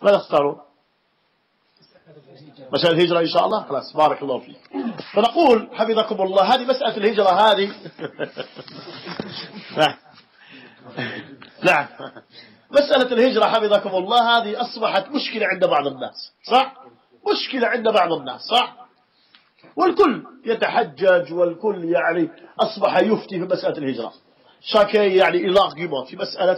ماذا اختاروا؟ مسألة الهجرة إن شاء الله. خلاص بارك الله فيك. فنقول حفظكم الله هذه مسألة الهجرة هذه نعم مسألة الهجرة حفظكم الله هذه أصبحت مشكلة عند بعض الناس، صح؟ مشكلة عند بعض الناس، صح؟ والكل يتحجج والكل يعني أصبح يفتي في مسألة الهجرة. شاكي يعني إلاغيمون في مسألة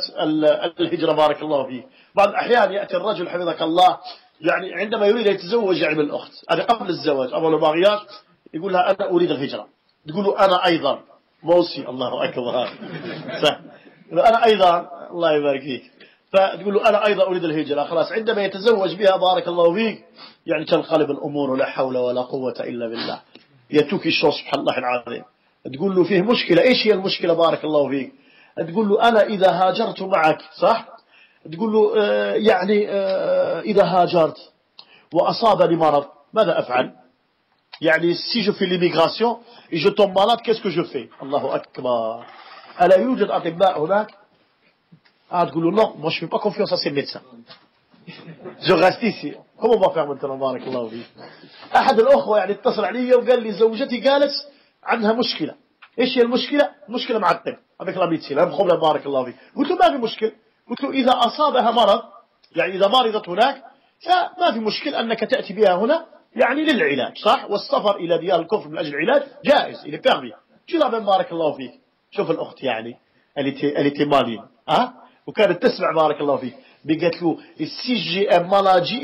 الهجرة بارك الله فيه. بعض الأحيان يأتي الرجل حفظك الله يعني عندما يريد يتزوج يعني بالأخت هذا قبل الزواج أول الماغياج يقول لها أنا أريد الهجرة، تقول له أنا أيضا موصي. الله أكبر. أنا أيضا الله يبارك فيك. فتقول له أنا أيضا أريد الهجرة. خلاص عندما يتزوج بها بارك الله فيك يعني تنقلب الأمور ولا حول ولا قوة إلا بالله. يتوكي الشوص سبحان الله العظيم. تقول له فيه مشكلة. إيش هي المشكلة بارك الله فيك؟ تقول له أنا إذا هاجرت معك، صح؟ تقول له يعني إذا هاجرت وأصابني مرض ماذا أفعل؟ يعني si je fais l'immigration et je tombe malade qu'est-ce que je fais؟ الله أكبر. ألا يوجد أطباء هناك؟ تقول له non moi je fais pas confiance à ces médecins je reste ici. comment on va faire maintenant بارك الله فيك؟ أحد الأخوة يعني اتصل علي وقال لي زوجتي قالت عنها مشكلة. إيش هي المشكلة؟ مشكلة مع الطب avec la médecine هم خبرة بارك الله فيك. قلت له ما في مشكلة. قلت له إذا أصابها مرض يعني إذا مرضت هناك فما في مشكلة أنك تأتي بها هنا يعني للعلاج، صح؟ والسفر إلى ديار الكفر من أجل العلاج جائز il est permis. tu l'as même بارك الله فيك. شوف الأخت يعني elle était maligne وكانت تسمع بارك الله فيك. قالت له si j'ai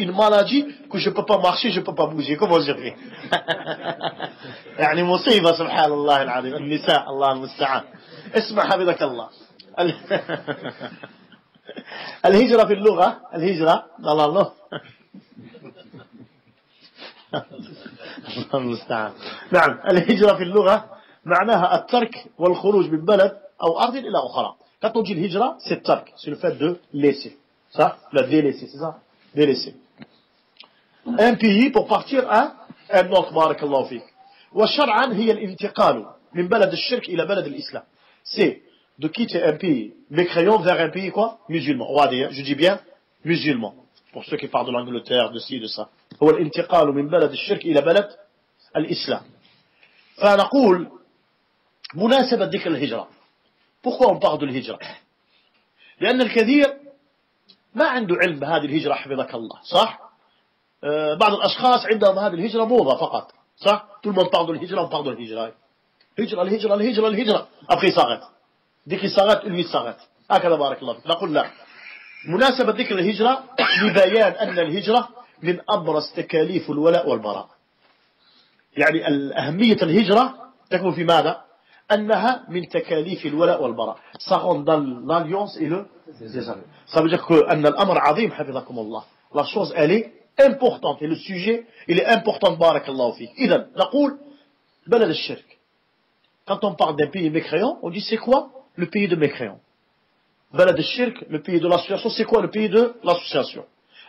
une maladie que je peux pas marcher je peux pas bouger comment je fais؟ يعني مصيبة سبحان الله العظيم. النساء الله المستعان. اسمع حفظك الله. الهجرة في اللغة الهجرة الله المستعان. نعم الهجرة في اللغة معناها الترك والخروج من بلد أو أرض إلى أخرى. quand on dit الهجرة c'est الترك c'est le fait de laisser, ça la délaisser c'est ça délaisser un pays pour partir à un autre بارك الله فيك. وشرعا هي الانتقال من بلد الشرك إلى بلد الإسلام. c'est de quitter un pays mécréant vers un pays quoi musulman. On va dire je dis bien musulman pour ceux qui parlent de l'Angleterre de ci de ça. هو الانتقال من بلد الشرك إلى بلد الإسلام. فنقول مناسبة ذكر الهجرة. pourquoi on parle de الهجرة؟ لأن الكثير ما عنده علم بهذه الهجرة حفظك الله، صح؟ بعض الأشخاص عندهم هذه الهجرة موضة فقط، صح؟ tout le monde parle de الهجرة on parle de الهجرة. هجرة الهجرة الهجرة الهجرة après il s'arrête. dès qu'il s'arrête lui s'arrête. هكذا بارك الله فيك. نقول لا. مناسبة ذكر الهجرة لبيان أن الهجرة من أبرز تكاليف الولاء والبراء. يعني أهمية الهجرة تكمن في ماذا؟ أنها من تكاليف الولاء والبراء. ça rentre dans l'alliance et le désaveu. ça veut dire que أن الأمر عظيم حفظكم الله. la chose elle est importante et le sujet il est important بارك الله فيك. إذن نقول بلد الشرك. quand on parle d'un pays mécréant on dit c'est quoi le pays de mécréant. بلد الشرك le pays de l'association c'est quoi le pays de l'association.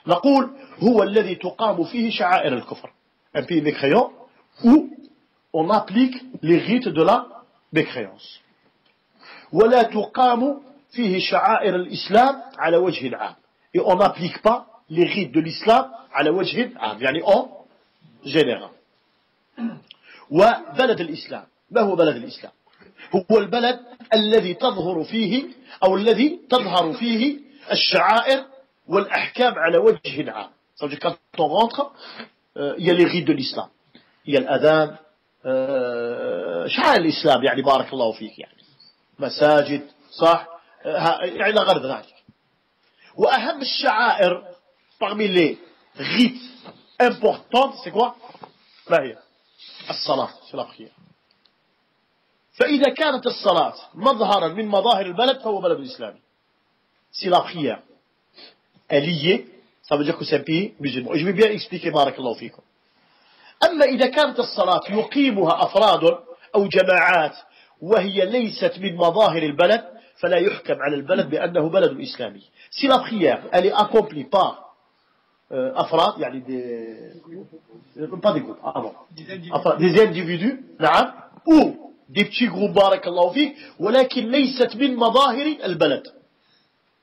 نقول هو الذي تقام فيه شعائر الكفر. un pays mécréant où on applique les rites de la mécréance. ولا تقام فيه شعائر الإسلام على وجه عام. et on n'applique pas les rites de l'islam على وجه عام يعني en général. وبلد الإسلام ما هو بلد الإسلام؟ هو البلد الذي تظهر فيه أو الذي تظهر فيه الشعائر والأحكام على وجه عام. ça veut dire quand on rentre il y a les rites de l'islam, il y a الأذان شعائر الإسلام يعني بارك الله فيك يعني مساجد صح يعني غير ذلك. وأهم الشعائر parmi les rites importants c'est quoi؟ ما هي؟ الصلاة c'est la prière. فإذا كانت الصلاة مظهرا من مظاهر البلد فهو بلد إسلامي. si la prière est liée ça veut dire que c'est un pays musulman. et je vais bien expliquer بارك الله فيكم. أما إذا كانت الصلاة يقيمها أفراد أو جماعات وهي ليست من مظاهر البلد فلا يحكم على البلد بأنه بلد إسلامي. si la prière elle est accomplie par أفراد يعني pas des groupes des individus نعم ou des petits groupes بارك الله فيك ولكن ليست من مظاهر البلد.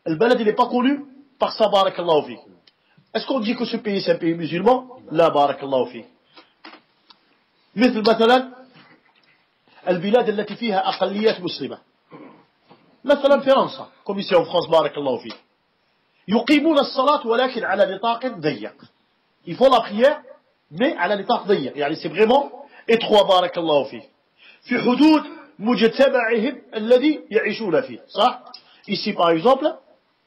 البلد il n'est pas connu par ça بارك الله فيك. Est-ce qu'on dit que ce pays c'est un pays musulman? لا بارك الله فيه. مثل مثلا البلاد التي فيها أقليات مسلمة، مثلا فرنسا comme ici en France بارك الله فيه، يقيمون الصلاة ولكن على نطاق ضيق. Ils font la prière mais على نطاق ضيق، يعني c'est vraiment étroit بارك الله فيه، في حدود مجتمعهم الذي يعيشون فيه. صح؟ Ici par exemple,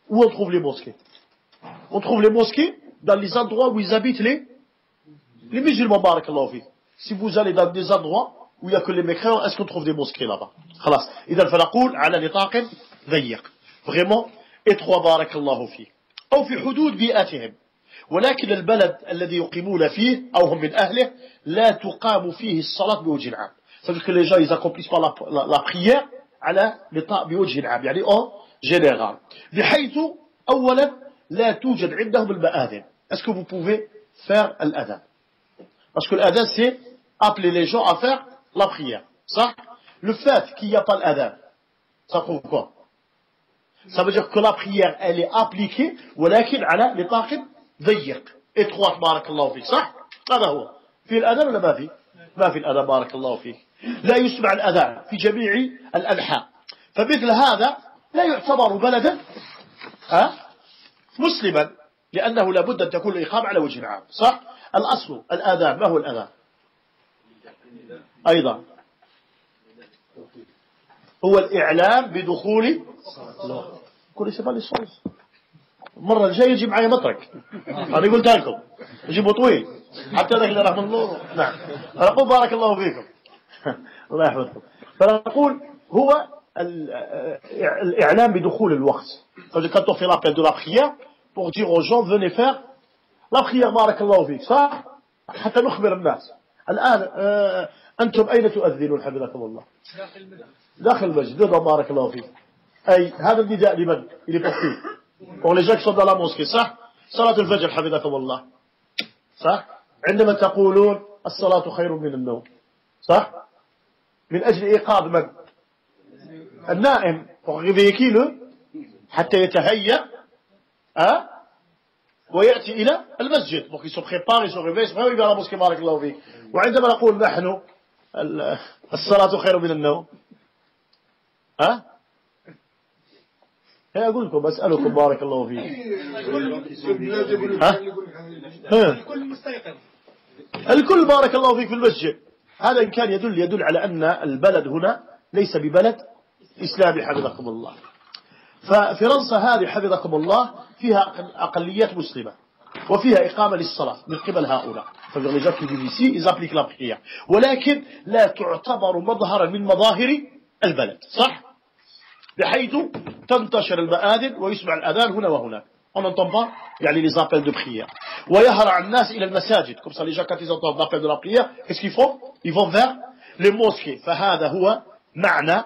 où on trouve les mosquées? On trouve les mosquées dans les endroits où ils habitent les musulmans بارك الله فيه. Si vous allez dans des endroits où il n'y a que les mécréants, est-ce qu'on trouve des mosquées là-bas? خلاص. إذا فنقول على نطاق ضيق. Vraiment étroit بارك الله فيه. أو في حدود بيئتهم. ولكن البلد الذي يقيمون فيه أو هم من أهله لا تقام فيه الصلاة بوجه عام. C'est-à-dire que les gens ils accomplissent pas la prière على نطاق بوجه عام، يعني en général. بحيث أولا لا توجد عندهم المآذن. Est-ce que vous pouvez faire l'adhan? Parce que l'adhan c'est appeler les gens à faire la prière. Ça, le fait qu'il n'y a pas l'adhan, ça prouve quoi? Ça veut dire que la prière elle est appliquée ولكن على نطاق ضيق étroite بارك الله فيك. صح؟ هذا هو. في الأذان ولا ما في؟ ما في الأذان بارك الله فيك. لا يسمع الأذان في جميع الأنحاء. فمثل هذا لا يعتبر بلدا مسلما، لأنه لابد أن تكون الإقامة على وجه عام. صح؟ الأصل الأذان. ما هو الأذان؟ أيضا هو الإعلام بدخول كل شيء للصوص. المرة الجاية يجي معي مترك، أنا قلت لكم يجيبه طويل حتى ذاك اللي رحمه الله. نعم. فنقول بارك الله فيكم الله يحفظكم. فنقول هو الإعلام بدخول الوقت. Quand on fait l'appel de la prière pour dire aux gens venez faire la prière بارك الله فيك. صح؟ حتى نخبر الناس. الآن أنتم أين تؤذنون حفظكم الله؟ داخل المسجد. بارك الله فيك. أي هذا النداء لمن؟ Il est pour qui? Pour les gens qui sont dans la mosquée. صح؟ صلاة الفجر حفظكم الله. صح؟ عندما تقولون الصلاة خير من النوم. صح؟ من أجل إيقاظ من؟ النائم. Pour réveiller qui le? حتى يتهيأ ويأتي إلى المسجد. Pour qu'il se prépare, il se réveille, il se prépare, il va à la mosquée بارك الله فيك. وعندما نقول نحن الصلاة خير من النوم. أقول لكم أسألكم بارك الله فيك. الكل مستيقظ. الكل بارك الله فيك في المسجد. هذا إن كان يدل على أن البلد هنا ليس ببلد إسلامي حفظكم الله. ففرنسا هذه حفظكم الله فيها أقليات مسلمة وفيها إقامة للصلاة من قبل هؤلاء. فلي gens qui vivent ici ils appliquent la prière. ولكن لا تعتبر مظهرا من مظاهر البلد. صح؟ بحيث تنتشر المآذن ويسمع الأذان هنا وهناك. On n'entend pas يعني les appels de prière. ويهرع الناس إلى المساجد. Comme ça les gens quand ils entendent l'appel de la prière, qu'est-ce qu'ils font? Ils vont vers les mosquées. فهذا هو معنى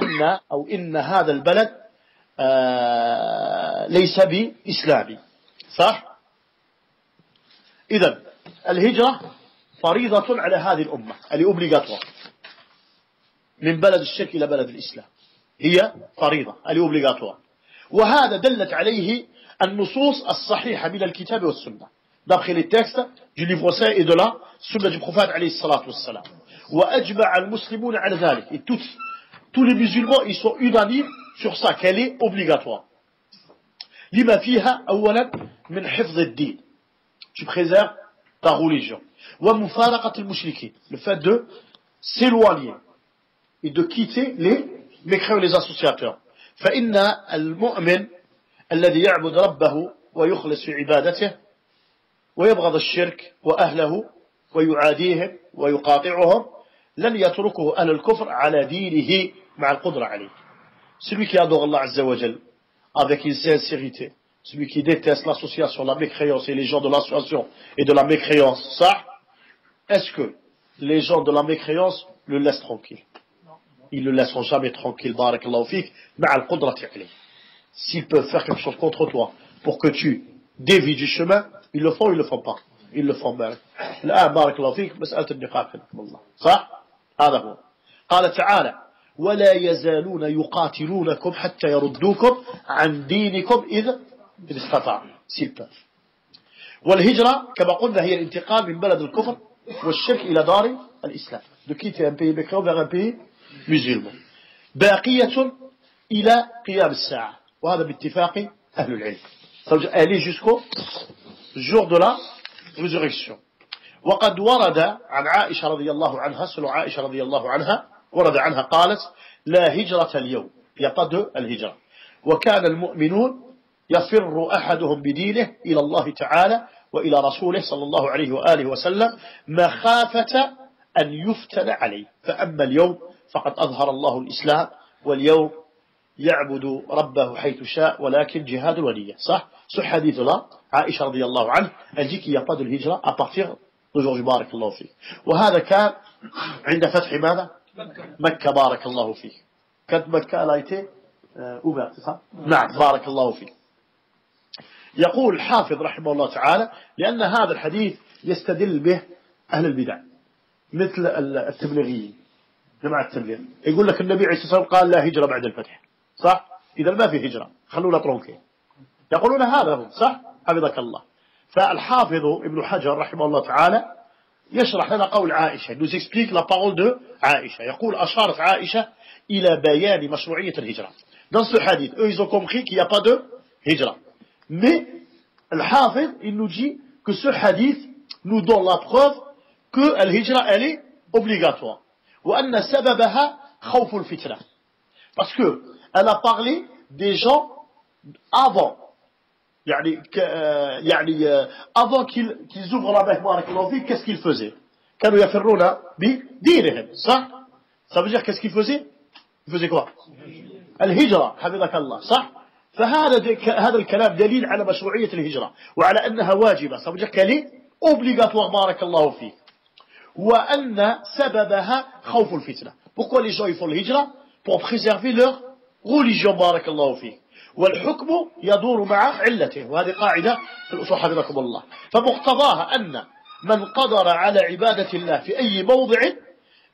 أن أو إن هذا البلد ليس بإسلامي. صح؟ إذن الهجرة فريضة على هذه الأمة. Elle est obligatoire. من بلد الشرك إلى بلد الإسلام. هي فريضة. Elle est obligatoire. وهذا دلت عليه النصوص الصحيحة من الكتاب والسنة. D'après les textes du livre saint et de la sunna du prophète عليه الصلاة والسلام. وأجمع المسلمون على ذلك. Et tous les musulmans ils sont unanimes sur ça qu'elle est obligatoire. لما فيها أولا من حفظ الدين. Tu préserves ta religion. ومفارقة المشركين. Le fait de s'éloigner et de quitter les mécréants et les associateurs. فإن المؤمن الذي يعبد ربه ويخلص في عبادته ويبغض الشرك وأهله ويعاديهم ويقاطعهم لن يتركه أهل الكفر على دينه مع القدرة عليه. Celui qui adore Allah Azza wa Jal avec une sincérité, celui qui déteste l'association, la mécréance et les gens de l'association et de la mécréance, ça, est-ce que les gens de la mécréance le laissent tranquille? Ils ne le laisseront jamais tranquille, barakallahu fik, ma'al qudrati alayh. S'ils peuvent faire quelque chose contre toi pour que tu dévies du chemin, ils le font ou ils le font pas? Ils le font bien. Là, barakallahu fik, مسألة النقاق الله. صح؟ هذا هو. قال تعالى: ولا يزالون يقاتلونكم حتى يردوكم عن دينكم إذ استطاعوا. S'ils peuvent. والهجرة كما قلنا هي الانتقال من بلد الكفر والشرك إلى دار الإسلام. de quitter un pays mécréant vers un pays musulman. باقية إلى قيام الساعة وهذا باتفاق أهل العلم. aller jusqu'au jour de la résurrection. وقد ورد عن عائشة رضي الله عنها سلو عائشة رضي الله عنها ورد عنها قالت لا هجرة اليوم يقد الهجرة وكان المؤمنون يفر أحدهم بدينه إلى الله تعالى وإلى رسوله صلى الله عليه وآله وسلم مخافة أن يفتن عليه فأما اليوم فقد أظهر الله الإسلام واليوم يعبد ربه حيث شاء ولكن جهاد ونية صح؟ ce hadith là عائشة رضي الله عنه elle dit qu'il n'y a pas de hijra à partir d'aujourd'hui بارك الله فيك وهذا كان عند فتح ماذا؟ مكة بارك الله فيك كانت مكة elle a été ouverte c'est ça؟ نعم بارك الله فيك يقول الحافظ رحمه الله تعالى لأن هذا الحديث يستدل به أهل البدع مثل التبليغيين جماعة التبليغ يقول لك النبي عليه الصلاة والسلام قال لا هجرة بعد الفتح صح؟ إذا ما في هجرة خلونا ترونكي يقولون هذا هم صح؟ حفظك الله فالحافظ ابن حجر رحمه الله تعالى يشرح لنا قول عائشة nous explique la parole de عائشة يقول أشارت عائشة إلى بيان مشروعية الهجرة dans ce hadith eux ils ont compris qu'il n'y a pas de hijra mais الحافظ il nous dit que ce hadith nous donne la preuve que la hijra elle est obligatoire وأن سببها خوف الفتنة parce que elle a parlé des gens avant avant qu'ils ouvrent la Mecque بارك الله فيك qu'est-ce qu'ils faisaient كانوا يفرون بدينهم صح ça veut dire qu'est-ce qu'ils faisaient ils faisaient quoi الهجرة حفظك الله صح فهذا الكلام دليل على مشروعية الهجرة وعلى أنها واجبة ça veut dire qu'elle est obligatoire بارك الله فيك وأن سببها خوف الفتنة pourquoi les gens ils font الهجرة pour préserver leur religion بارك الله فيك والحكم يدور مع علته وهذه قاعدة في الأصول حفظكم الله فمقتضاها أن من قدر على عبادة الله في أي موضع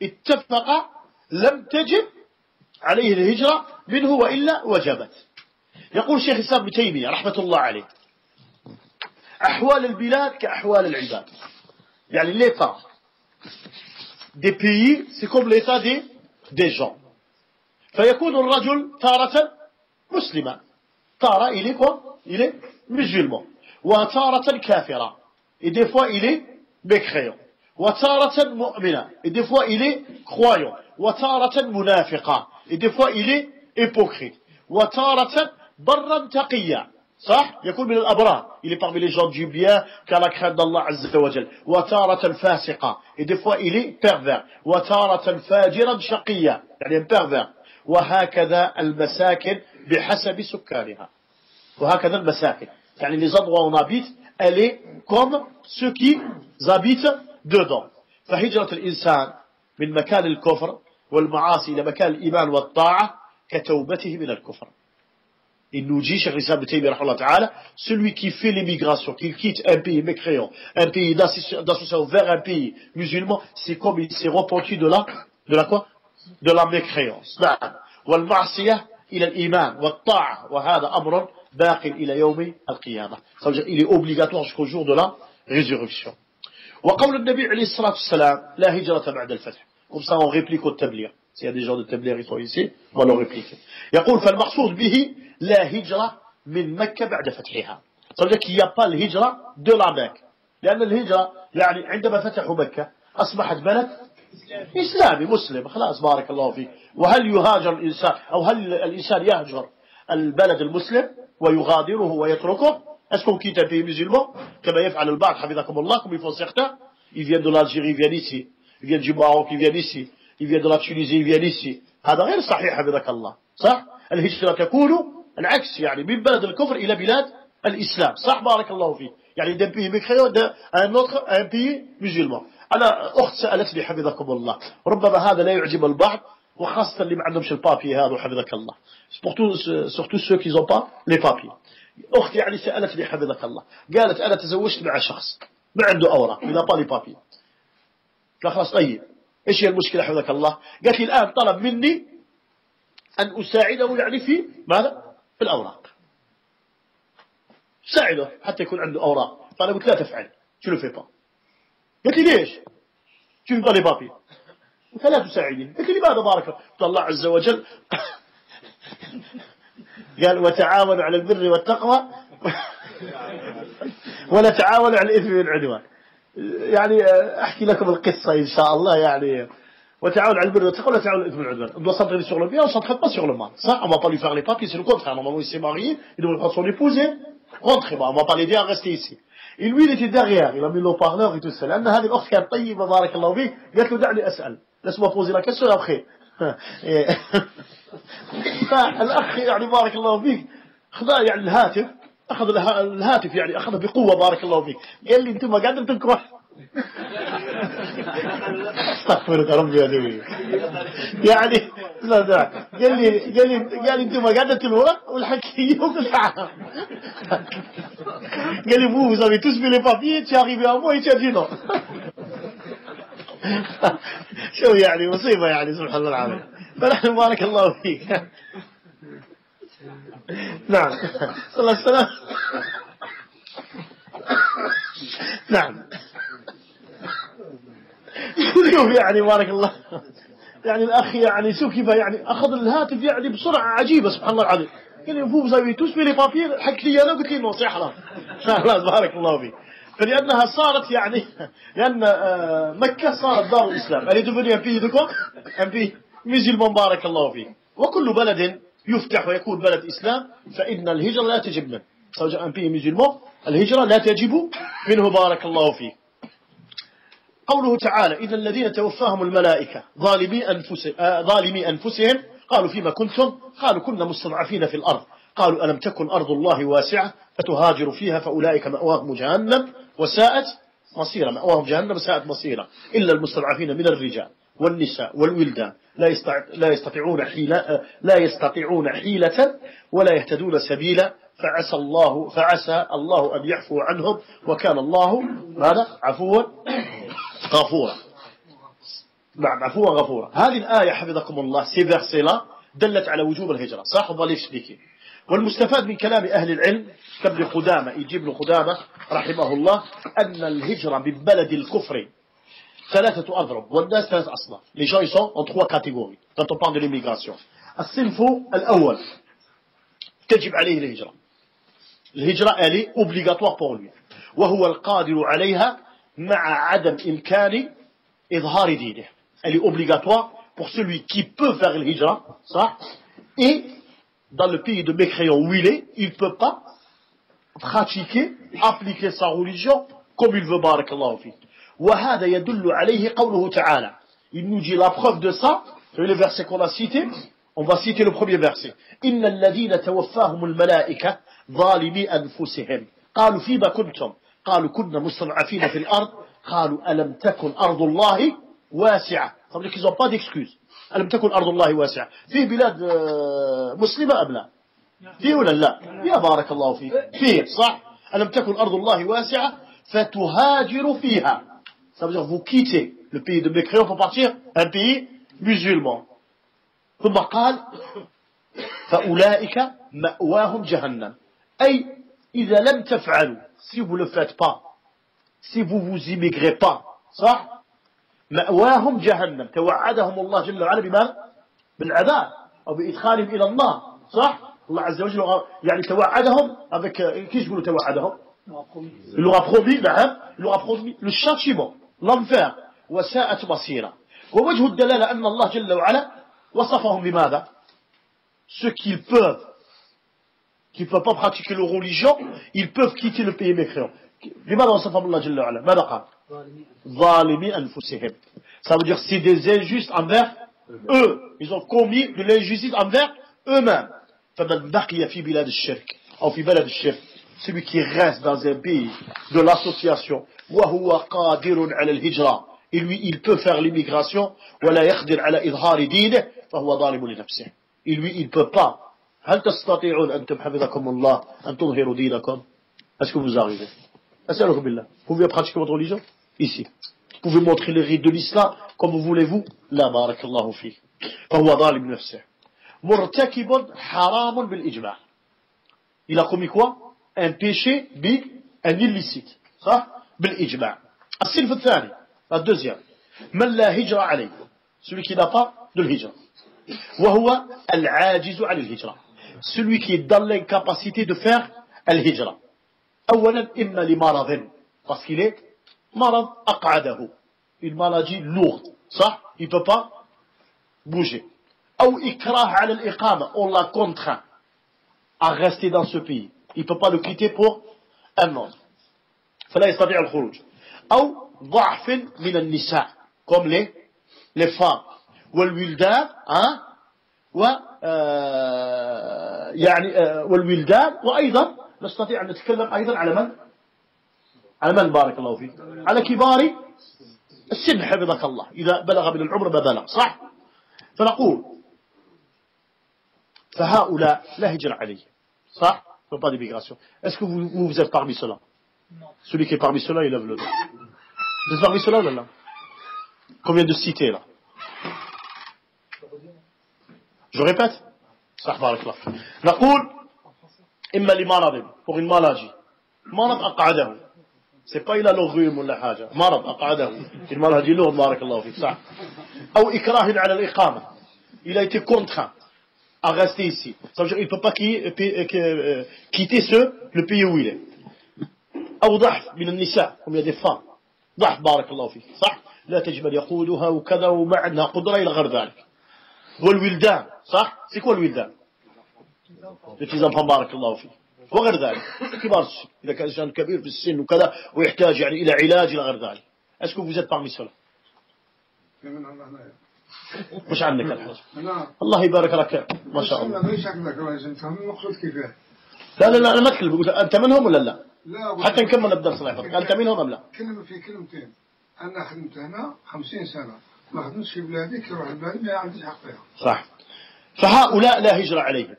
اتفق لم تجب عليه الهجرة منه وإلا وجبت يقول شيخ الإسلام ابن تيمية رحمة الله عليه أحوال البلاد كأحوال العباد يعني l'état des pays c'est comme l'état des gens فيكون الرجل تارة مسلما تارة il est quoi il est musulman وتارة كافرا et des fois il est mécréant وتارة مؤمنا et des fois il est croyant وتارة منافقا et des fois il est hypocrite وتارة برا تقيا صح يكون من الأبرار il est parmi les gens du bien qu'à la crainte d'Allah عز وجل وتارة فاسقا et des fois il est pervers وتارة فاجرا شقيا يعني un pervers وهكذا المساكن بحسب سكانها وهكذا المساكن يعني les endroits où on habite elle est comme ceux qui habitent dedans فهجرة الإنسان من مكان الكفر والمعاصي إلى مكان الإيمان والطاعة كتوبته من الكفر il nous dit Cheikh l'Islam de Taymiyyah rahimahullah ta'ala celui qui fait l'émigration qui quitte un pays mécréant un pays d'association vers un pays musulman c'est comme il s'est repenti de la quoi de la mécréance نعم والمعصية إلى الإيمان والطاعة وهذا أمر باق إلى يوم القيامة ça veut dire il est obligatoire jusqu'au jour de la résurrection وقول النبي عليه الصلاة والسلام لا هجرة بعد الفتح comme ça on réplique au tablier s'il y a des gens de tablier qui sont ici on va leur répliquer يقول فالمقصود به لا هجرة من مكة بعد فتحها ça veut dire qu'il n'y a pas الهجرة de la Mecque لأن الهجرة يعني عندما فتحوا مكة أصبحت بلد إسلامي مسلم خلاص بارك الله فيك وهل يهاجر الإنسان أو هل الإنسان يهجر البلد المسلم ويغادره ويتركه est-ce qu'on quitte un pays musulman كما يفعل البعض حفظكم الله comme ils font certains ils viennent de l'Algérie ils viennent ici ils viennent du Maroc ils viennent ici ils viennent de la Tunisie ils viennent ici هذا غير صحيح حفظك الله صح الهجرة تكون العكس يعني من بلد الكفر إلى بلاد الإسلام صح بارك الله فيك يعني d'un pays mécréant d'un autre un pays musulman أنا أخت سألتني حفظكم الله ربما هذا لا يعجب البعض وخاصة اللي ما عندهمش البابي هذا حفظك الله surtout ceux qui n'ont pas les papiers أختي يعني سألتني حفظك الله قالت أنا تزوجت مع شخص ما عنده أوراق إذا با لي بابي خلاص طيب إيش هي المشكلة حفظك الله قالت لي الآن طلب مني أن أساعده يعني في ماذا في الأوراق ساعده حتى يكون عنده أوراق فأنا قلت لا تفعل tu le fais pas قلت لي ليش tu ne veux pas les papiers قلت لا تساعدني قلت لي لماذا بارك الله عز وجل قال وتعاونوا على البر والتقوى ولا تعاونوا على الإثم والعدوان يعني أحكي لكم القصة إن شاء الله يعني وتعاونوا على البر والتقوى ولا تعاونوا على الإثم والعدوان on doit s'entraîner sur le bien on s'entraîne pas sur le mal ça on va pas lui faire les papiers c'est le contraire normalement il s'est marié il devrait prendre son épouse et rentrer on va pas l'aider à rester ici et lui il était derrière il a mis l'eau-parleur et tout ça لأن هذه الأخت كانت طيبة بارك الله فيك قالت له دعني أسأل laisse-moi poser la question après فالأخ يعني بارك الله فيك خذ يعني الهاتف أخذ الهاتف يعني أخذه بقوة بارك الله فيك قال لي أنتم ما قاعدين تنكروا استغفرك ربي يا دوي يعني لا ده قال لي أنتم ما قاعدين تنورق والحكي يوم الحق قال لي vous avez tous mis les papiers tu es arrivé à moi et tu as dit non شو يعني مصيبة يعني سبحان الله العظيم فنحن بارك الله فيك نعم صلى الله عليه وسلم نعم شوف يعني بارك الله يعني الأخ يعني شوف كيف يعني أخذ الهاتف يعني بسرعة عجيبة سبحان الله العظيم قال لي vous avez tous mis les papiers حكت لي أنا قلت لي non c'est حرام خلاص بارك الله فيك فلأنها صارت يعني لأن مكة صارت دار الإسلام elle est devenue un pays de quoi un pays musulman بارك الله فيك وكل بلد يفتح ويكون بلد إسلام فإن الهجرة لا تجب منه سواء un pays musulman الهجرة لا تجب منه بارك الله فيك قوله تعالى إذا الذين توفاهم الملائكة ظالمي أنفسهم قالوا فيما كنتم قالوا كنا مستضعفين في الأرض قالوا ألم تكن أرض الله واسعة فتهاجروا فيها فأولئك مأواهم جهنم وساءت مصيرا مأواهم جهنم وساءت مصيرا إلا المستضعفين من الرجال والنساء والولدان لا يستطيعون حيلة ولا يهتدون سبيلا فعسى الله أن يعفو عنهم وكان الله ماذا عفوا غفورا نعم عفوا غفورا هذه الآية حفظكم الله ces versets là دلت على وجوب الهجرة صح وضل يشبكي والمستفاد من كلام أهل العلم كابن قدامة يجيب ابن قدامة رحمه الله أن الهجرة من بلد الكفر ثلاثة أضرب والناس ثلاث أصناف les gens ils sont en trois catégories quand on parle de l'immigration الصنف الأول تجب عليه الهجرة elle est obligatoire pour lui وهو القادر عليها مع عدم إمكان إظهار دينه elle est obligatoire pour celui qui peut faire l'hijra ça et dans le pays de mécréants où il est il ne peut pas pratiquer appliquer sa religion comme il veut بارك الله فيه وهذا يدل عليه قوله تعالى il nous dit la preuve de ça c'est le verset qu'on a cité on va citer le premier verset إن الذين توفاهم الملائكة ظالمي أنفسهم قالوا فيما كنتم قالوا كنا مستضعفين في الأرض قالوا ألم تكن أرض الله واسعة ça veut dire qu'ils n'ont pas d'excuses ألم تكن أرض الله واسعة في بلاد مسلمة أم لا فيه ولا لا يا بارك الله فيك فيه صح ألم تكن أرض الله واسعة فتهاجر فيها ça veut dire vous quittez le pays de mécréants pour partir un pays musulman ثم قال فأولئك مأواهم جهنم أي إذا لم تفعلوا si vous le faites pas si vous vous immigrez pas صح مأواهم جهنم توعدهم الله جل وعلا بما بالعذاب أو بإدخالهم إلى النار صح الله عز وجل يعني توعدهم avec qui je vous le توعدهم il leur a promis نعم il leur a promis le châtiment l'enfer وساءت مصيرا ووجه الدلالة أن الله جل وعلا وصفهم بماذا ceux qui ne peuvent pas pratiquer leur religion ils peuvent quitter le pays mécréant لماذا وصفهم الله جل وعلا ماذا قال ظالمي أنفسهم ça veut dire c'est des injustes envers eux ils ont commis de l'injustice envers eux-mêmes فمن بقي في بلاد الشرك أو في بلد الشرك celui qui reste dans un pays de l'association وهو قادر على الهجرة et lui il peut faire l'immigration ولا يقدر على إظهار دينه فهو ظالم لنفسه et lui il peut pas هل تستطيعون أنتم حفظكم الله أن تظهروا دينكم est-ce que vous arrivez أسألكم بالله vous pouvez pratiquer votre religion ici vous pouvez montrer les rites de l'islam comme vous voulez-vous لا بارك الله فيه فهو ظالم لنفسه مرتكب حرام بالإجماع il a commis quoi un péché un illicite صح بالإجماع. الصنف الثاني الدوزيام من لا هجرة عليه celui qui n'a pas de l'hijra وهو العاجز عن الهجرة celui qui est dans l'incapacité de faire الهجرة أولا إما لمرض parce qu'il est مرض أقعده une maladie lourde صح il peut pas bouger أو إكراه على الإقامة on l'a contraint à rester dans ce pays il peut pas le quitter pour un autre فلا يستطيع الخروج أو ضعف من النساء comme les femmes والولدان يعني والولدان وأيضا نستطيع أن نتكلم أيضا على من بارك الله فيك على كبار السن حفظك الله إذا بلغ من العمر ما بلغ صح فنقول فهؤلاء لا هجر عليه صح pas d'immigration est-ce que vous êtes parmi ceux-là celui qui est parmi ceux-là il lève le doigt vous êtes parmi ceux-là ou là combien de cités là je répète صح بارك الله نقول إما لمرض pour une maladie مرض أقعده c'est pas il a l'orgueil ولا حاجة مرض أقعده une maladie lourde بارك الله فيك صح أو إكراه على الإقامة il a été contraint à rester ici ça veut dire il peut pas quitter le pays où il est أو ضعف من النساء comme il y a des femmes ضعف بارك الله فيك صح لا تجمل يقولها وكذا وما عندها قدرة إلى غير ذلك والولدان صح c'est quoi الولدان les petits enfants بارك الله فيك وغير ذلك كبار السن إذا كان إنسان كبير في السن وكذا ويحتاج يعني إلى علاج إلى غير ذلك est-ce que vous êtes parmi ceux-là مش عندك الحاج الله يبارك لك ما شاء الله لا لا لا أنا ما أتكلم أنت منهم ولا لا حتى نكمل الدرس الله يحفظك أنت منهم أم لا كلمة في كلمتين أنا خدمت هنا 50 سنة ما خدمتش في بلادي كيروح لبلادي ما عنديش حق فيها صح فهؤلاء لا هجرة عليهم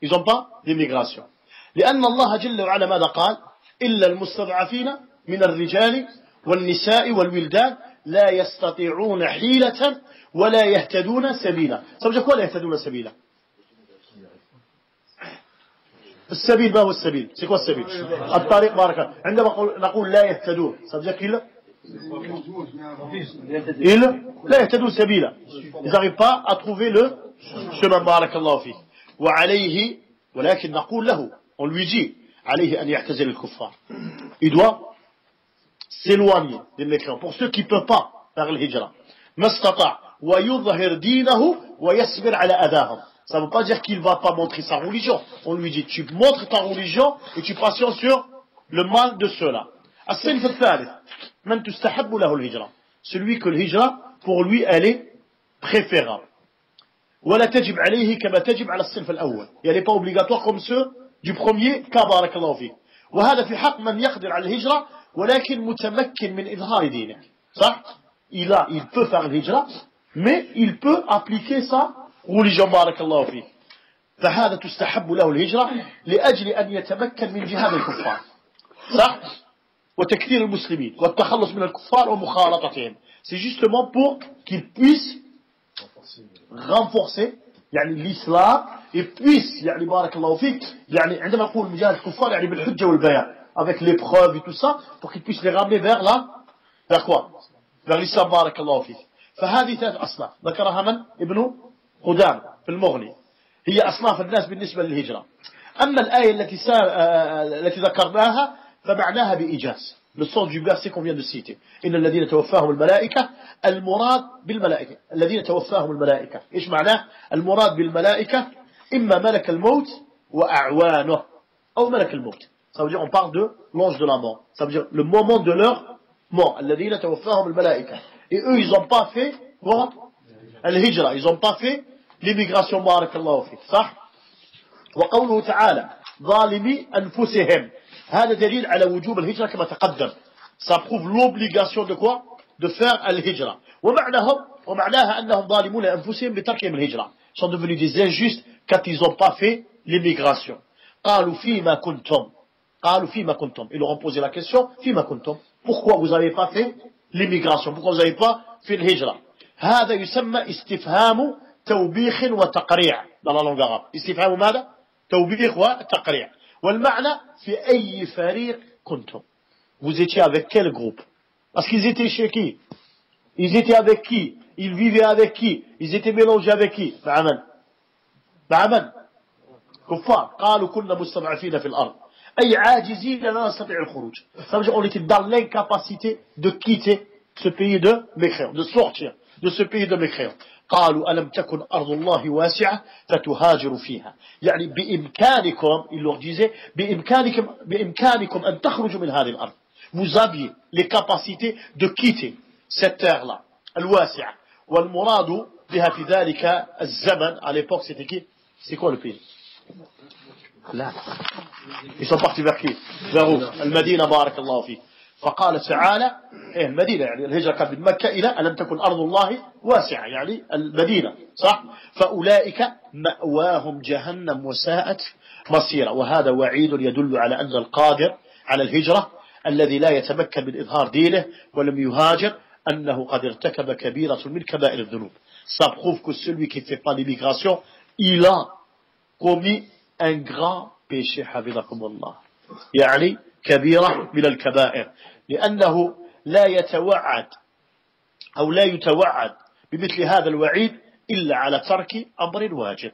ils n'ont pas d'immigration لأن الله جل وعلا ماذا قال إلا المستضعفين من الرجال والنساء والولدان لا يستطيعون حيلة ولا يهتدون سبيلا سبجك ولا يهتدون سبيلا السبيل ما هو السبيل سيكون السبيل الطريق بارك عندما نقول لا يهتدون سبجك إلا لا يهتدون سبيلا ils n'arrivent pas à trouver le chemin بارك الله فيه وعليه ولكن نقول له on lui dit عليه أن يعتزل الكفار il doit s'éloigner des mécréants pour ceux qui ne peuvent pas faire l'hijra ما استطاع ويظهر دينه ويصبر على أذاهم ça ne veut pas dire qu'il ne va pas montrer sa religion on lui dit tu montres ta religion et tu patientes sur le mal de ceux-là الصنف الثالث من تستحب له الهجرة celui que l'hijra pour lui elle est préférable ولا تجب عليه كما تجب على الصنف الأول يعني pas obligatoire comme ceux du premier cas بارك الله فيه وهذا في حق من يقدر على الهجرة ولكن متمكن من إظهار دينه صح il peut faire الهجرة mais il peut appliquer sa religion بارك الله فيه فهذا تستحب له الهجرة لأجل أن يتمكن من جهاد الكفار صح وتكثير المسلمين والتخلص من الكفار ومخالطتهم c'est justement pour qu'il puisse renforcer يعني الإسلام et puisse يعني بارك الله فيك يعني عندما نقول مجاهد الكفار يعني بالحجة والبيان avec les preuves et tout ça pour qu'il puisse les ramener vers quoi vers l'islam بارك الله فيك فهذه ثلاث أصناف ذكرها من ابن قدامة في المغني هي أصناف الناس بالنسبة للهجرة أما الآية التي ذكرناها فمعناها بإيجاز le sens du verset qu'on vient de citer إن الذين توفاهم الملائكة المراد بالملائكة الذين توفاهم الملائكة إيش معناه المراد بالملائكة إما ملك الموت وأعوانه أو ملك الموت ça veut dire on parle de l'ange de la mort ça veut dire le moment de leur mort الذين توفاهم الملائكة et eux ils n'ont pas fait quoi الهجرة ils n'ont pas fait l'immigration بارك الله فيك صح وقوله تعالى ظالمي أنفسهم هذا دليل على وجوب الهجرة كما تقدم ça prouve l'obligation de quoi de faire الهجرة ومعناها أنهم ظالمون أنفسهم بتركهم الهجرة sont devenus des injustes quand ils n'ont pas fait l'immigration قالوا فيما كنتم ils leur ont posé la question فيما كنتم pourquoi vous n'avez pas fait l'immigration pourquoi vous n'avez pas fait الهجرة هذا يسمى استفهام توبيخ وتقريع dans la langue arabe استفهام ماذا توبيخ وتقريع والمعنى في أي فريق كنتم vous étiez avec quel groupe? Parce qu'ils étaient chez qui? Ils étaient avec qui? Ils vivaient avec qui? Ils étaient mélangés avec qui? مع من؟ كفار. قالوا كنا مستضعفين في الأرض أي عاجزين لا نستطيع الخروج. Ça veut dire on était dans l'incapacité de quitter ce pays de mécréants, de sortir de ce pays de mécréants. قالوا ألم تكن أرض الله واسعة فتهاجروا فيها. يعني بإمكانكم, il leur disait, بإمكانكم أن تخرجوا من هذه الأرض. Vous aviez les capacités de quitter cette terre-là, الواسعة. والمراد بها في ذلك الزمن, à l'époque c'était qui? C'est quoi le pays? لا. Ils sont partis vers qui? vers où? المدينة بارك الله فيك. فقال تعالى المدينة, يعني الهجرة كانت من مكة إلى ألم تكن أرض الله واسعة, يعني المدينة, صح؟ فأولئك مأواهم جهنم وساءت مصيرا. وهذا وعيد يدل على أن القادر على الهجرة الذي لا يتمكن من إظهار دينه ولم يهاجر أنه قد ارتكب كبيرة من كبائر الذنوب. Ça prouve que celui qui ne fait pas l'immigration, il a commis un grand péché, حفظكم الله. يعني كبيرة من الكبائر, لأنه لا يتوعد أو لا يتوعد بمثل هذا الوعيد إلا على ترك أمر واجب.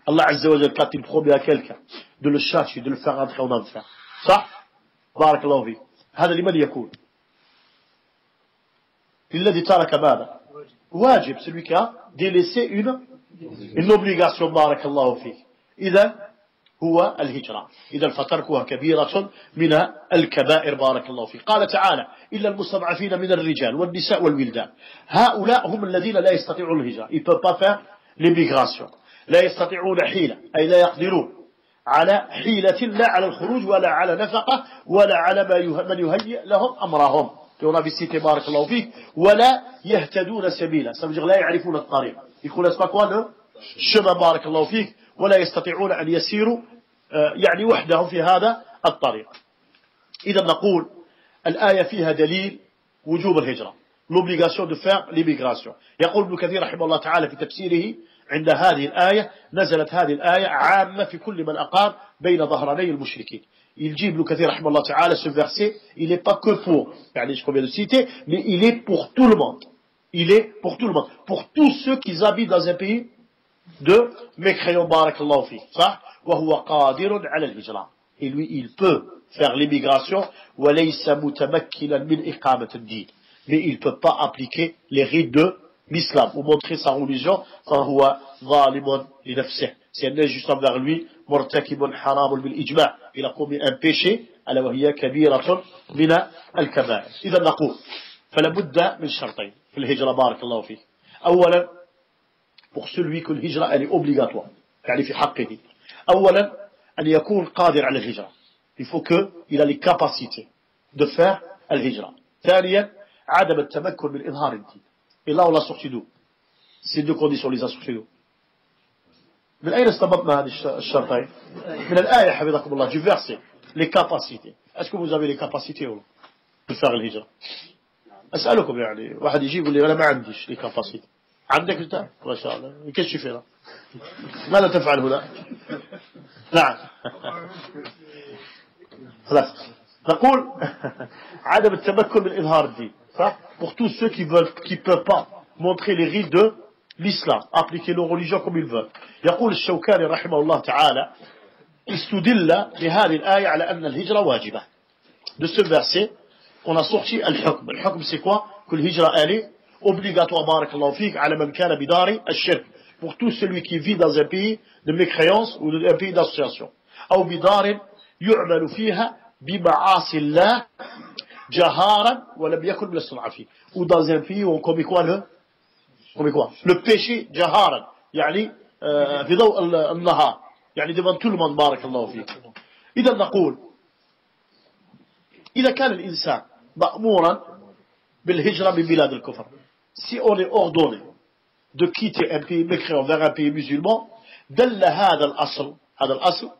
Allah Azza wa Jalla, quand il promet à quelqu'un de le châtier, de le faire entrer en enfer, صح؟ بارك الله فيك. هذا لمن يكون؟ الذي ترك ماذا؟ واجب, celui qui a délaissé une obligation, بارك الله فيك. إذا هو الهجرة. إذا فتركها كبيرة من الكبائر, بارك الله فيك. قال تعالى إلا المستضعفين من الرجال والنساء والولدان. هؤلاء هم الذين لا يستطيعون الهجرة. Ils ne peuvent pas faire l'immigration. لا يستطيعون حيلة, أي لا يقدرون على حيلة, لا على الخروج ولا على نفقة ولا على من يهيئ لهم أمرهم. on a visité, بارك الله فيك. ولا يهتدون سبيلا, ça veut dire لا يعرفون الطريق. Ils ne connaissent pas quoi le chemin, بارك الله فيك. ولا يستطيعون أن يسيروا يعني وحدهم في هذا الطريق. إذا نقول الآية فيها دليل وجوب الهجرة, l'obligation de faire l'immigration. يقول ابن كثير رحمه الله تعالى في تفسيره عند هذه الآية نزلت هذه الآية عامة في كل من أقام بين ظهراني المشركين. Il dit ابن كثير رحمه الله تعالى, ce verset il n'est pas que pour, يعني ce qu'on vient de citer, mais il est pour tout le monde. Il est pour tout le monde, pour tous ceux qui habitent dans un pays de mécréants, barakallahu fi, ça, وهو قادر على الهجرة. Et lui, il peut faire l'immigration, وليس متمكنا من إقامة الدين. Mais il ne peut pas appliquer les rites de l'islam ou montrer sa religion. فهو ظالم لنفسه. C'est un injuste envers lui. مرتكب حرام بالإجماع. Il a commis un péché, ألا وهي كبيرة من الكبائر. إذا نقول فلا بد من شرطين في الهجرة, بارك الله فيه. أولا, pour celui que l'hijra elle est obligatoire, يعني في حقه. أولا أن يكون قادر على الهجرة, il faut qu'il a les capacités de faire الهجرة. ثانيا عدم التمكن من إظهار الدين. Et là on l'a sorti d'où? Ces deux conditions les a sortis d'où? من أين استنبطنا هذه الشرطين؟ من الآية حفظكم الله, du verset, les capacités. Est-ce que vous avez les capacités ou de faire الهجرة؟ أسألكم, يعني واحد يجي يقول لي أنا ما عنديش les capacités. عندك أنت؟ ما شاء الله. كيف في هنا؟ ماذا تفعل هنا؟ نعم. خلاص. نقول عدم التمكن من إظهار الدين. Pour tous ceux qui peuvent pas montrer les rites de l'islam, appliquer leur religion comme ils veulent. يقول الشوكاني رحمه الله تعالى استدل لهذه الآية على أن الهجرة واجبة. De ce verset, on a sorti الحكم. الحكم c'est quoi? Que l'hijra elle est obligatoire, barakallahu fik, ala man kana bidari al-shirk, pour tout celui qui vit dans un pays de mécréance ou un pays d'association. Ou bidarin yu'malu fiha bima'asi Allah jaharan wa lam yakun min as-sun'afi. Ou dans un pays où on commet quoi le péché jaharan, يعني في ضوء النهار, يعني devant tout le monde, barakallahu fik. إذا نقول إذا كان الإنسان مأمورا بالهجرة من بلاد الكفر, si on est ordonné de quitter un pays mécréant vers un pays musulman, دل هذا الأصل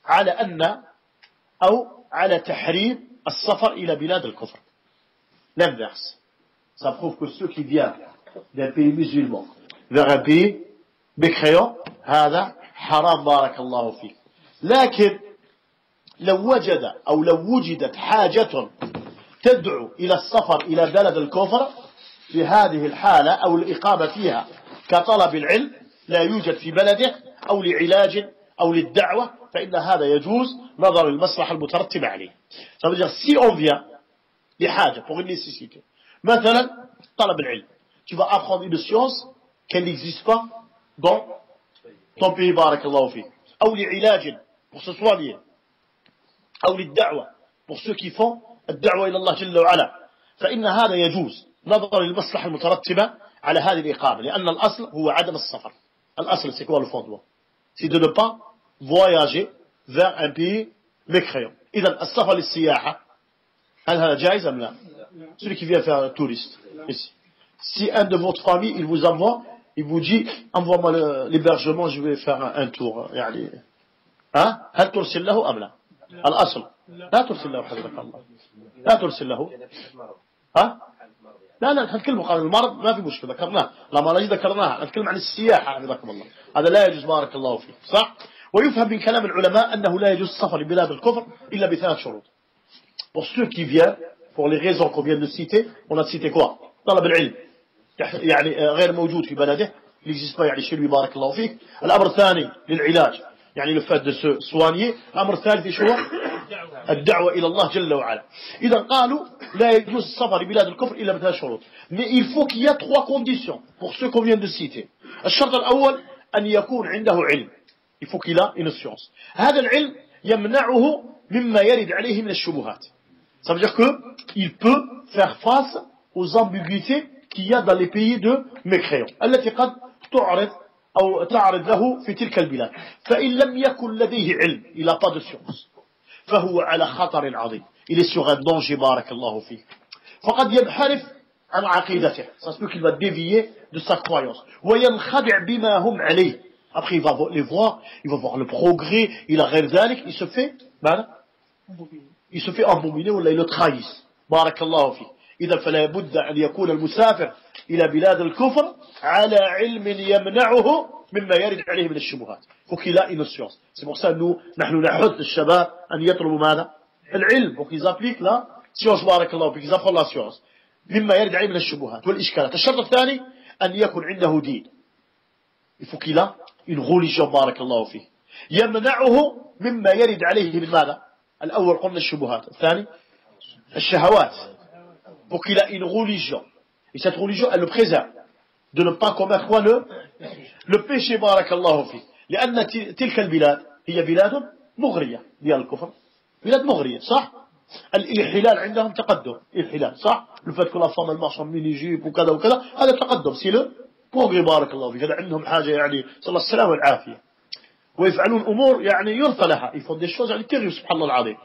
على أن أو على تحريم السفر إلى بلاد الكفر. L'inverse, ça prouve que ceux qui viennent d'un pays musulman vers un pays mécréant, هذا حرام, بارك الله فيك. لكن لو وجد أو لو وجدت حاجة تدعو إلى السفر إلى بلد الكفر في هذه الحالة أو الإقامة فيها كطلب العلم لا يوجد في بلده أو لعلاج أو للدعوة فإن هذا يجوز نظر المصلحة المترتبة عليه. Ça veut dire si on vient لحاجة pour une nécessité مثلا طلب العلم tu vas apprendre une science qu'elle n'existe pas dans ton pays بارك الله فيك أو لعلاج pour se soigner أو للدعوة pour ceux qui font الدعوة إلى الله جل وعلا فإن هذا يجوز نظرا للمصلحة المترتبة على هذه الإقامة لأن الأصل هو عدم السفر. الأصل c'est quoi le fondement? C'est de ne pas voyager vers un pays mécréant. إذا السفر للسياحة هل هذا جائز أم لا؟ Celui qui vient faire un touriste ici. Si un de votre famille il vous envoie, il vous dit envoie-moi l'hébergement, je vais faire un tour. يعني ها هل ترسل له أم لا؟ الأصل لا ترسل له حفظك الله لا ترسل له ها لا نتكلم عن المرض ما في مشكلة ذكرناه لما نجي ذكرناها نتكلم عن السياحة حفظكم الله هذا لا يجوز بارك الله فيك صح ويفهم من كلام العلماء أنه لا يجوز السفر لبلاد الكفر إلا بثلاث شروط. Pour ceux qui viennent pour les raisons qu'on vient de citer on a cité quoi طلب العلم يعني غير موجود في بلده il n'existe pas يعني chez lui بارك الله فيك. الأمر الثاني للعلاج يعني le fait de se soigner. الأمر الثالث شو الدعوة إلى الله جل وعلا. إذا قالوا لا يجوز السفر لبلاد الكفر إلا بثلاث شروط. Mais il faut qu'il y ait trois conditions pour ceux qu'on vient de citer. الشرط الأول أن يكون عنده علم. Il faut qu'il a une science. هذا العلم يمنعه مما يرد عليه من الشبهات. Ça veut dire qu'il peut faire face aux ambiguïtés qu'il y a dans les pays de mécréants التي قد تعرض أو تعرض له في تلك البلاد. فإن لم يكن لديه علم il n'a pas de science فهو على خطر عظيم. Il est sur un danger بارك الله فيه. فقد ينحرف عن عقيدته. Ça se peut qu'il va dévier de sa croyance. وينخدع بما هم عليه. Après il va les voir, il va voir le progrès, il a غير ذلك, il se fait il se fait embominer ولا il le trahisse. بارك الله فيه. إذا فلا بد أن يكون المسافر إلى بلاد الكفر على علم يمنعه مما يرد عليه من الشبهات. faut qu'il a une science. C'est pour ça que nous نحن نحث الشباب أن يطلبوا ماذا؟ العلم. pour qu'ils appliquent la science بارك الله فيك. ils apprennent la science مما يرد عليه من الشبهات والإشكالات. الشرط الثاني أن يكون عنده دين. il faut qu'il a une religion بارك الله فيه يمنعه مما يرد عليه من ماذا؟ الأول قلنا الشبهات الثاني الشهوات. pour qu'il a une religion et cette religion elle le préserve de ne pas commettre quoi le péché بارك الله فيه. لأن تلك البلاد هي بلاد مغرية ديال الكفر بلاد مغرية صح. الحلال عندهم تقدم الحلال صح. le fait que la femme elle marche en mini-jupe وكذا وكذا هذا تقدم c'est le progrès بارك الله فيه. هذا عندهم حاجة يعني صلى الله السلامة والعافية ويفعلون أمور يعني يرثى لها. ils font des choses يعني terribles سبحان الله العظيم.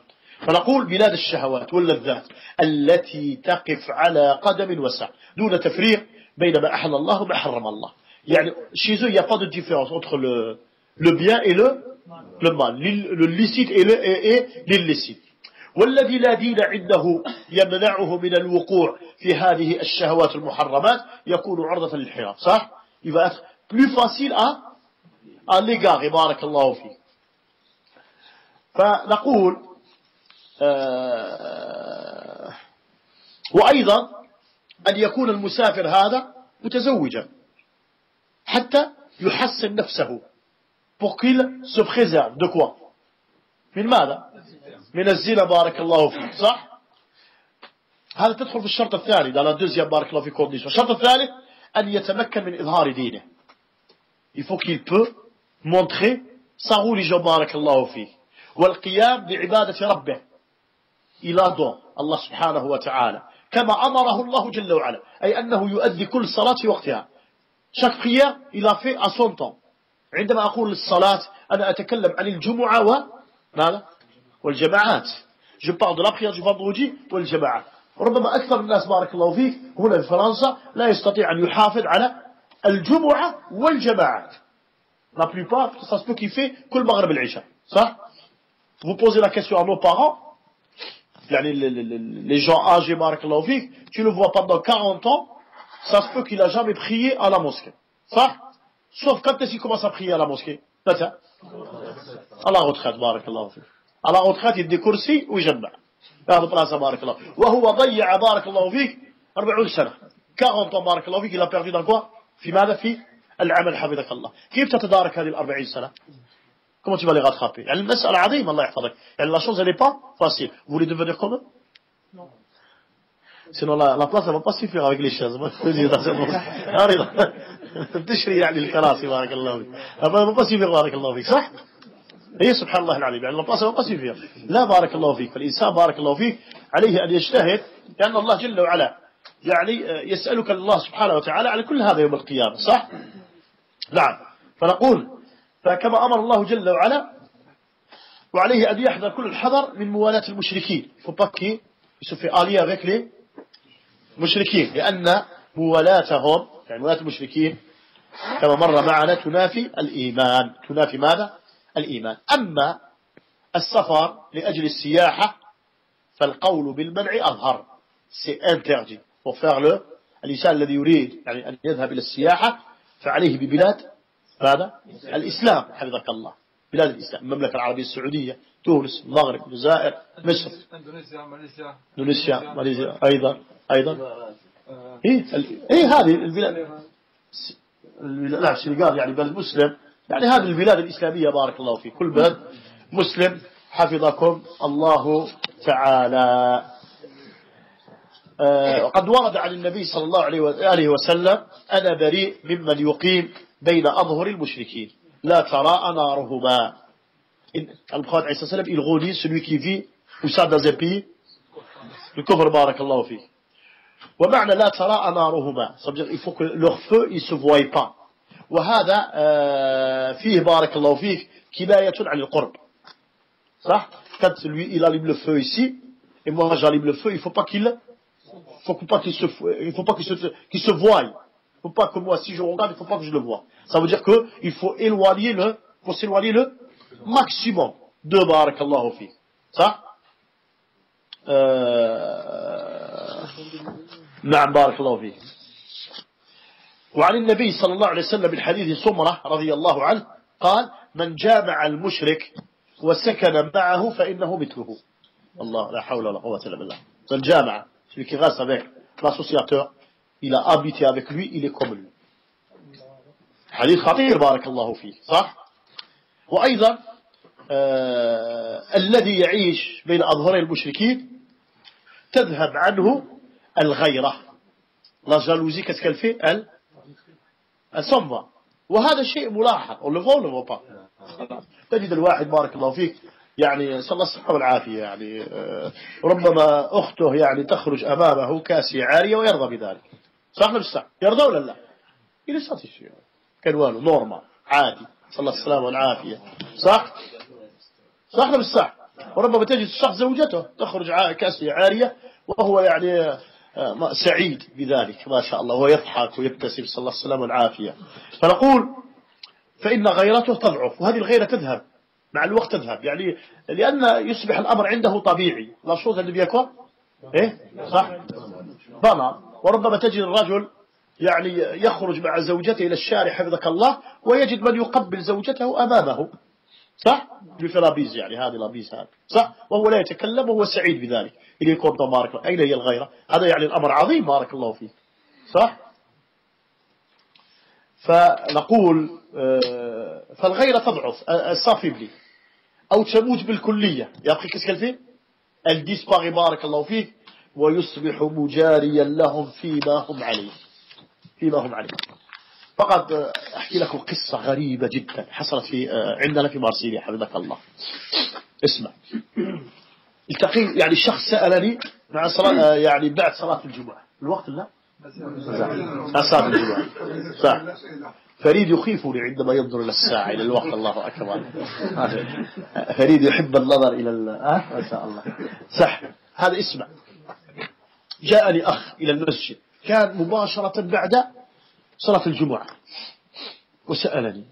فنقول بلاد الشهوات واللذات التي تقف على قدم وساق دون تفريق بين ما أحل الله وما حرم الله. يعني chez eux il n'y a pas de différence entre le bien et le mal, le licite et l'illicite. والذي لا دين عنده يمنعه من الوقوع في هذه الشهوات المحرمات يكون عرضة للحرام صح. il va être plus facile à l'égarer بارك الله فيه. فنقول وأيضا أن يكون المسافر هذا متزوجا حتى يحسن نفسه pour qu'il se préserve de quoi من ماذا من الزنا بارك الله فيك صح. هذا تدخل في الشرط الثاني dans la deuxième بارك الله فيك condition. الشرط الثالث أن يتمكن من إظهار دينه. il faut qu'il peut montrer sa religion بارك الله فيه والقيام بعبادة ربه. il adore Allah سبحانه وتعالى كما أمره الله جل وعلا أي أنه يؤدي كل صلاة في وقتها. chaque prière il a fait à son temps. عندما أقول الصلاة أنا أتكلم عن الجمعة وماذا والجماعات. je parle de la prière du vendredi والجماعات. ربما أكثر الناس بارك الله فيك هنا في فرنسا لا يستطيع أن يحافظ على الجمعة والجماعات. la plupart ça se peut qu'il fait كل مغرب العشاء صح. vous posez la question à nos parents يعني les gens âgés بارك الله فيك tu le vois pendant 40 ans ça se peut qu'il a jamais prié à la mosquée صح. sauf quand est-ce qu'il commence à prier à la mosquée متى à la retraite بارك الله فيك على أوتخات يدي كرسي ويجمع هذا بلاصة بارك الله، وهو ضيع بارك الله فيك 40 سنة 40 بارك الله فيك. إلى perdu dans quoi؟ في ماذا؟ في العمل حفظك الله. كيف تتدارك هذه 40 سنة؟ Comment tu vas les rattraper؟ يعني المسألة عظيمة الله يحفظك. يعني la chose elle n'est pas facile. Vous voulez devenir comme eux? Non. Sinon la place elle va pas suffire avec les chaises. بتشري يعني الكراسي بارك الله فيك. ما pas suffire بارك الله فيك صح؟ هي سبحان الله العظيم. يعني la place elle va pas suffire. لا بارك الله فيك. فالإنسان بارك الله فيك عليه أن يجتهد، لأن الله جل وعلا يعني يسألك الله سبحانه وتعالى على كل هذا يوم القيامة صح؟ نعم. فنقول فكما أمر الله جل وعلا، وعليه أن يحذر كل الحذر من موالاة المشركين. faut pas qu'il se fait allier avec les مشركين، لأن موالاتهم يعني مولاة المشركين كما مر معنا تنافي الإيمان. تنافي ماذا؟ الإيمان. أما السفر لأجل السياحة فالقول بالمنع أظهر. c'est interdit pour faire الإنسان الذي يريد يعني أن يذهب إلى السياحة فعليه ببلاد ماذا؟ الإسلام حفظك الله. بلاد الإسلام، المملكة العربية السعودية، تونس، المغرب، الجزائر، مصر، إندونيسيا، ماليزيا أيضا هذه البلاد. لا السنغال يعني بلد مسلم، يعني هذه البلاد الإسلامية بارك الله فيك، كل بلد مسلم حفظكم الله تعالى. وقد ورد عن النبي صلى الله عليه وسلم: أنا بريء ممن يقيم بين أظهر المشركين لا تراءى نارهما. Le prophète عليه الصلاة والسلام il redit celui qui vit ou ça dans un pays le kufr بارك الله فيه. ومعنى لا تراءى نارهما ça veut dire il faut que leur feu il se voie pas. وهذا فيه بارك الله فيك كناية عن القرب صح. Quand lui il allume le feu ici et moi j'allume le feu, il faut pas qu'il se voie. Il faut pas que moi, si je regarde, il faut pas que je le vois. Ça veut dire que il faut s'éloigner le maximum de barakallahu fi. Ça? نعم بارك الله فيك. وعن النبي صلى الله عليه وسلم بالحديث سمرة رضي الله عنه قال: من جامع المشرك وسكن معه فإنه مثله. الله لا حول ولا قوة إلا بالله. من جامع celui qui reste avec l'associateur, il a habité avec lui, il est comme lui. حديث خطير بارك الله فيه صح. وأيضا الذي يعيش بين أظهر المشركين تذهب عنه الغيرة. la jalousie qu'est-ce qu'elle fait elle s'en va. وهذا شيء ملاحظ on le voit pas. تجد الواحد بارك الله فيك يعني نسأل الله الصحة والعافية يعني ربما أخته يعني تخرج أمامه كاسية عارية ويرضى بذلك صح ولا صح؟ يرضى ولا لا؟ يلساتي شيء كنوانه نورمال عادي نسأل الله السلامة والعافية صح؟ صح ولا صح؟ وربما تجد الشخص زوجته تخرج كاسية عارية وهو يعني سعيد بذلك ما شاء الله، وهو يضحك ويبتسم نسأل الله السلامة والعافية. فنقول فإن غيرته تضعف، وهذه الغيرة تذهب مع الوقت تذهب يعني لأن يصبح الأمر عنده طبيعي. لا شوز اللي بيكون إيه صح بنا. وربما تجد الرجل يعني يخرج مع زوجته إلى الشارع حفظك الله ويجد من يقبل زوجته أمامه صح في لابيز يعني هذه لابيز هذا صح، وهو لا يتكلم وهو سعيد بذلك. إلى يكون بارك الله. أين هي الغيرة؟ هذا يعني الأمر عظيم بارك الله فيه صح. فنقول فالغيرة تضعف الصافي أو تموت بالكلية. يبقى كيف فيه elle disparaît بارك الله فيك ويصبح مجاريا لهم فيما هم عليه. فقط أحكي لكم قصة غريبة جدا حصلت في عندنا في مارسيليا حفظك الله. اسمع. التقي يعني شخص سألني مع صلاة يعني بعد صلاة الجمعة الوقت لا صلاة الجمعة صح. فريد يخيفني عندما ينظر إلى الساعة إلى الوقت. الله أكبر. فريد يحب النظر إلى ما شاء الله صح. هذا اسمع. جاءني أخ إلى المسجد كان مباشرة بعد صلاة الجمعة وسألني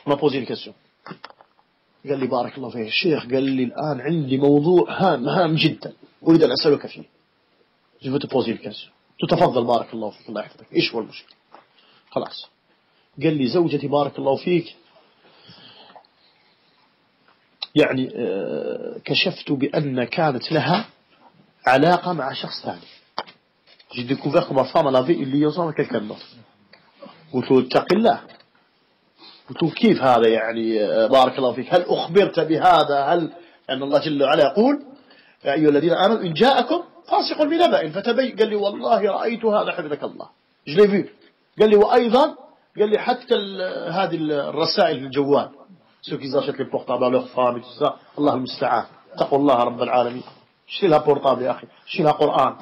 ما بوزي الكسو قال لي بارك الله فيه الشيخ قال لي الآن عندي موضوع هام جدا أريد أن أسألك فيه. جبت بوزي الكسو تتفضل بارك الله فيك الله يحفظك. إيش هو المشكلة؟ خلاص قال لي زوجتي بارك الله فيك يعني كشفت بأن كانت لها علاقة مع شخص ثاني. J'ai découvert que ma femme elle avait une liaison avec quelqu'un d'autre. قلت له اتق الله. قلت له كيف هذا يعني بارك الله فيك، هل أخبرت بهذا؟ هل أن الله جل وعلا يقول يا أيها الذين آمنوا إن جاءكم فاسق بنبأ فتبين. قال لي والله رأيت هذا حفظك الله. Je l'ai vu. قال لي وأيضا قال لي حتى هذه الرسائل في الجوال ceux qui achètent les portables à leurs femmes et tout ça. الله المستعان. اتقوا الله رب العالمين. اشتري لها بورتابل يا أخي، اشتري لها قرآن،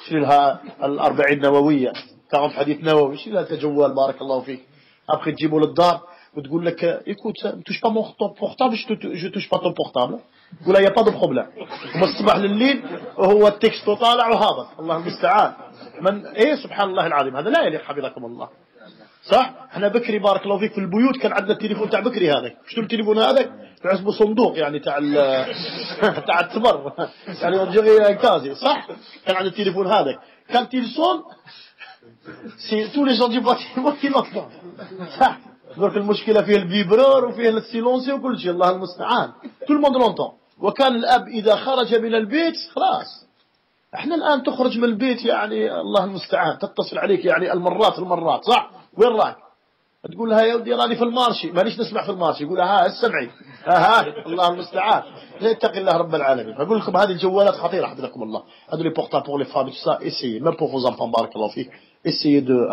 اشتري لها الأربعين نووية 40 حديث نووي، اشتري لها تجوال بارك الله فيك. أبخي تجيبه للدار وتقول لك écoute ne touche pas mon portable, je touche pas ton portable. تقول لها y a pas de problème. ومن الصباح لليل وهو التكست طالع وهابط. الله المستعان. من ايه سبحان الله العظيم، هذا لا يليق حفظكم الله. صح؟ احنا بكري بارك الله فيك في البيوت كان عندنا التليفون تاع بكري هذاك. شفتوا التليفون هذاك؟ عزبه صندوق يعني تاع تاع التمر يعني كازي. صح؟ كان عندنا التليفون هذاك كان تليفون سي تو لي جون دي باتيمون كي لونطون. صح؟ درك المشكله فيه الفيبرور وفيه السيلونسي وكل شيء. الله المستعان. تو الموند لونطون. وكان الاب اذا خرج من البيت خلاص. احنا الان تخرج من البيت يعني الله المستعان تتصل عليك يعني المرات. صح؟ وين راك؟ تقول لها يا ودي راني في المارشي، مانيش نسمع في المارشي. يقول لها السمعي الله المستعان. اتقي الله رب العالمين. اقول لكم هذه الجوالات خطيره حفظكم الله. هذول لي بورتابل بور لي فامي سا اسيي ميم بور فوز امبون بارك الله فيك اسيي دو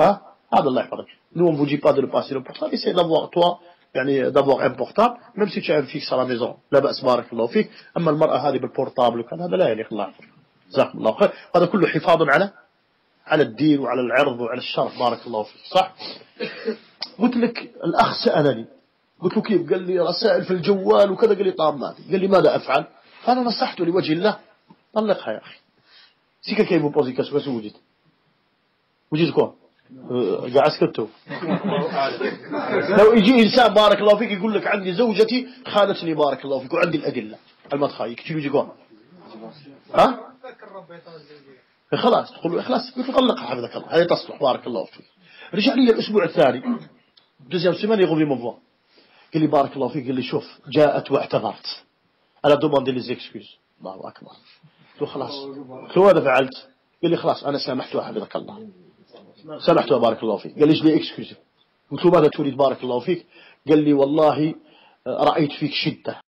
هذا الله يحفظك. نو اون فو دي با دو لو باسي لو بورتابل اسيي دافوار توا يعني دافوار ان بورتابل ميم سي تو ان فيكس على ميزون لا باس بارك الله فيك. اما المراه هذه بالبورتابل وكان هذا لا يليق. الله يحفظك جزاكم الله خير. هذا كله حفاظ على الدين وعلى العرض وعلى الشرف بارك الله فيك. صح؟ قلت لك الأخ سألني قلت له كيف؟ قال لي رسائل في الجوال وكذا. قال لي طامات. قال لي ماذا أفعل؟ فأنا نصحته لوجه الله طلقها يا أخي. سيكا كيف بوزي كسو بس وجد كون قاعد سكتوا. لو يجي إنسان بارك الله فيك يقول لك عندي زوجتي خانتني بارك الله فيك وعندي الأدلة المدخل يكتب يجي كون خلاص تقول له خلاص قلت له طلقها حفظك الله هذه تصلح بارك الله فيك. رجع لي الأسبوع الثاني دوزيام سيمان يغوفي مفوا. قال لي بارك الله فيك. قال لي شوف جاءت واعتذرت أنا دوماندي لي زيكسكوز. الله أكبر. قلت له خلاص. قلت له ماذا فعلت؟ قال لي خلاص أنا سامحتها حفظك الله سامحتها بارك الله فيك. قال لي لي اكسكوز. قلت له ماذا تريد بارك الله فيك؟ قال لي والله رأيت فيك شدة